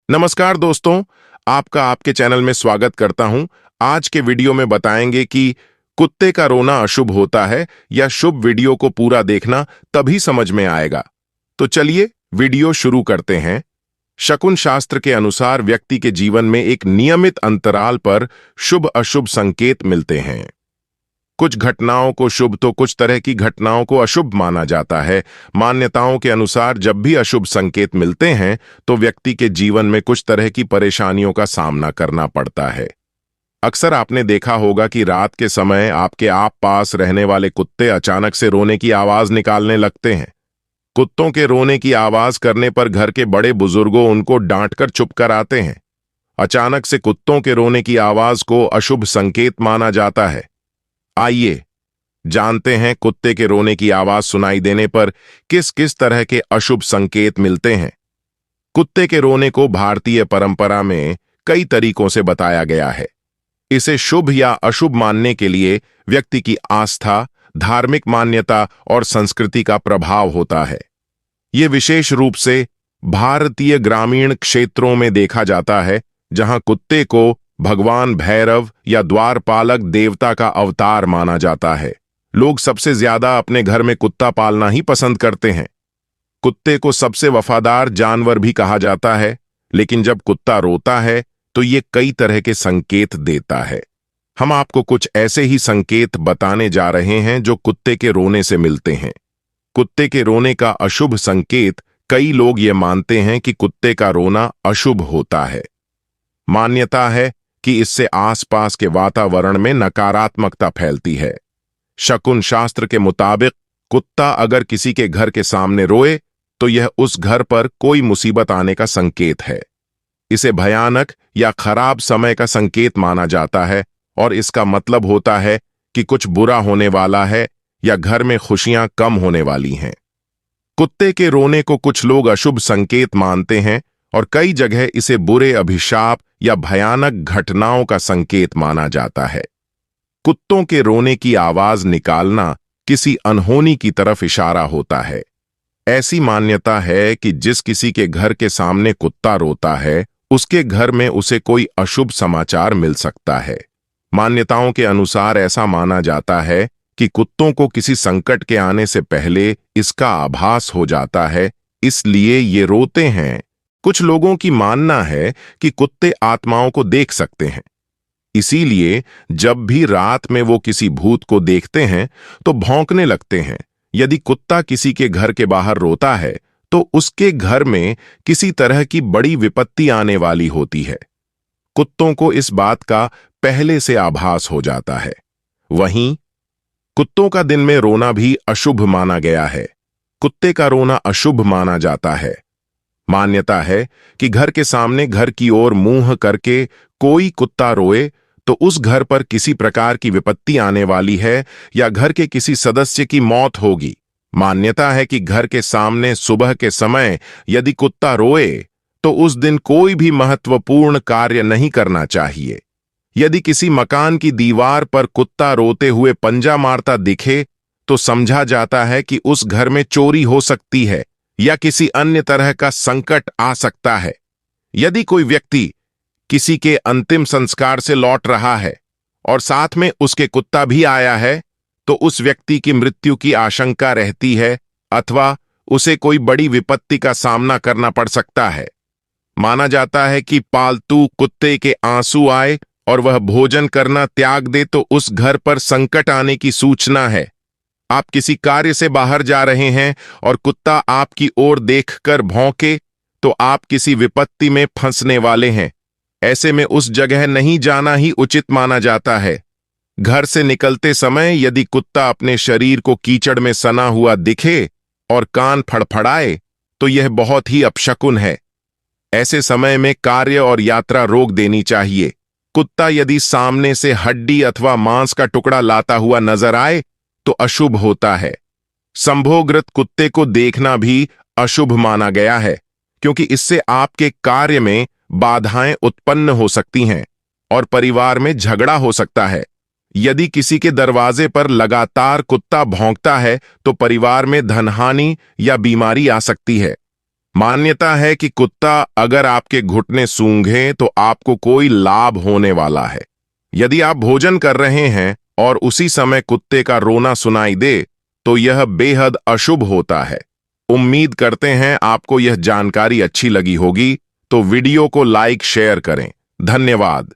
नमस्कार दोस्तों, आपका आपके चैनल में स्वागत करता हूं। आज के वीडियो में बताएंगे कि कुत्ते का रोना अशुभ होता है या शुभ। वीडियो को पूरा देखना तभी समझ में आएगा। तो चलिए वीडियो शुरू करते हैं। शकुन शास्त्र के अनुसार व्यक्ति के जीवन में एक नियमित अंतराल पर शुभ अशुभ संकेत मिलते हैं। कुछ घटनाओं को शुभ तो कुछ तरह की घटनाओं को अशुभ माना जाता है। मान्यताओं के अनुसार जब भी अशुभ संकेत मिलते हैं तो व्यक्ति के जीवन में कुछ तरह की परेशानियों का सामना करना पड़ता है। अक्सर आपने देखा होगा कि रात के समय आपके आप पास रहने वाले कुत्ते अचानक से रोने की आवाज निकालने लगते हैं। कुत्तों के रोने की आवाज करने पर घर के बड़े बुजुर्गों उनको डांटकर चुप कराते हैं। अचानक से कुत्तों के रोने की आवाज को अशुभ संकेत माना जाता है। आइए जानते हैं कुत्ते के रोने की आवाज सुनाई देने पर किस किस तरह के अशुभ संकेत मिलते हैं। कुत्ते के रोने को भारतीय परंपरा में कई तरीकों से बताया गया है। इसे शुभ या अशुभ मानने के लिए व्यक्ति की आस्था, धार्मिक मान्यता और संस्कृति का प्रभाव होता है। यह विशेष रूप से भारतीय ग्रामीण क्षेत्रों में देखा जाता है, जहां कुत्ते को भगवान भैरव या द्वारपालक देवता का अवतार माना जाता है। लोग सबसे ज्यादा अपने घर में कुत्ता पालना ही पसंद करते हैं। कुत्ते को सबसे वफादार जानवर भी कहा जाता है, लेकिन जब कुत्ता रोता है तो ये कई तरह के संकेत देता है। हम आपको कुछ ऐसे ही संकेत बताने जा रहे हैं जो कुत्ते के रोने से मिलते हैं। कुत्ते के रोने का अशुभ संकेत। कई लोग ये मानते हैं कि कुत्ते का रोना अशुभ होता है। मान्यता है कि इससे आसपास के वातावरण में नकारात्मकता फैलती है। शकुन शास्त्र के मुताबिक कुत्ता अगर किसी के घर के सामने रोए तो यह उस घर पर कोई मुसीबत आने का संकेत है। इसे भयानक या खराब समय का संकेत माना जाता है और इसका मतलब होता है कि कुछ बुरा होने वाला है या घर में खुशियां कम होने वाली हैं। कुत्ते के रोने को कुछ लोग अशुभ संकेत मानते हैं और कई जगह इसे बुरे अभिशाप या भयानक घटनाओं का संकेत माना जाता है। कुत्तों के रोने की आवाज निकालना किसी अनहोनी की तरफ इशारा होता है। ऐसी मान्यता है कि जिस किसी के घर के सामने कुत्ता रोता है, उसके घर में उसे कोई अशुभ समाचार मिल सकता है। मान्यताओं के अनुसार ऐसा माना जाता है कि कुत्तों को किसी संकट के आने से पहले इसका आभास हो जाता है, इसलिए ये रोते हैं। कुछ लोगों की मानना है कि कुत्ते आत्माओं को देख सकते हैं, इसीलिए जब भी रात में वो किसी भूत को देखते हैं तो भौंकने लगते हैं। यदि कुत्ता किसी के घर के बाहर रोता है तो उसके घर में किसी तरह की बड़ी विपत्ति आने वाली होती है। कुत्तों को इस बात का पहले से आभास हो जाता है। वहीं कुत्तों का दिन में रोना भी अशुभ माना गया है। कुत्ते का रोना अशुभ माना जाता है। मान्यता है कि घर के सामने घर की ओर मुंह करके कोई कुत्ता रोए तो उस घर पर किसी प्रकार की विपत्ति आने वाली है या घर के किसी सदस्य की मौत होगी। मान्यता है कि घर के सामने सुबह के समय यदि कुत्ता रोए तो उस दिन कोई भी महत्वपूर्ण कार्य नहीं करना चाहिए। यदि किसी मकान की दीवार पर कुत्ता रोते हुए पंजा मारता दिखे तो समझा जाता है कि उस घर में चोरी हो सकती है या किसी अन्य तरह का संकट आ सकता है। यदि कोई व्यक्ति किसी के अंतिम संस्कार से लौट रहा है और साथ में उसके कुत्ता भी आया है तो उस व्यक्ति की मृत्यु की आशंका रहती है अथवा उसे कोई बड़ी विपत्ति का सामना करना पड़ सकता है। माना जाता है कि पालतू कुत्ते के आंसू आए और वह भोजन करना त्याग दे तो उस घर पर संकट आने की सूचना है। आप किसी कार्य से बाहर जा रहे हैं और कुत्ता आपकी ओर देखकर भौंके तो आप किसी विपत्ति में फंसने वाले हैं। ऐसे में उस जगह नहीं जाना ही उचित माना जाता है। घर से निकलते समय यदि कुत्ता अपने शरीर को कीचड़ में सना हुआ दिखे और कान फड़फड़ाए तो यह बहुत ही अपशकुन है। ऐसे समय में कार्य और यात्रा रोक देनी चाहिए। कुत्ता यदि सामने से हड्डी अथवा मांस का टुकड़ा लाता हुआ नजर आए तो अशुभ होता है। संभोगृत कुत्ते को देखना भी अशुभ माना गया है, क्योंकि इससे आपके कार्य में बाधाएं उत्पन्न हो सकती हैं और परिवार में झगड़ा हो सकता है। यदि किसी के दरवाजे पर लगातार कुत्ता भौंकता है तो परिवार में धनहानि या बीमारी आ सकती है। मान्यता है कि कुत्ता अगर आपके घुटने सूंघे तो आपको कोई लाभ होने वाला है। यदि आप भोजन कर रहे हैं और उसी समय कुत्ते का रोना सुनाई दे तो यह बेहद अशुभ होता है। उम्मीद करते हैं आपको यह जानकारी अच्छी लगी होगी, तो वीडियो को लाइक शेयर करें। धन्यवाद।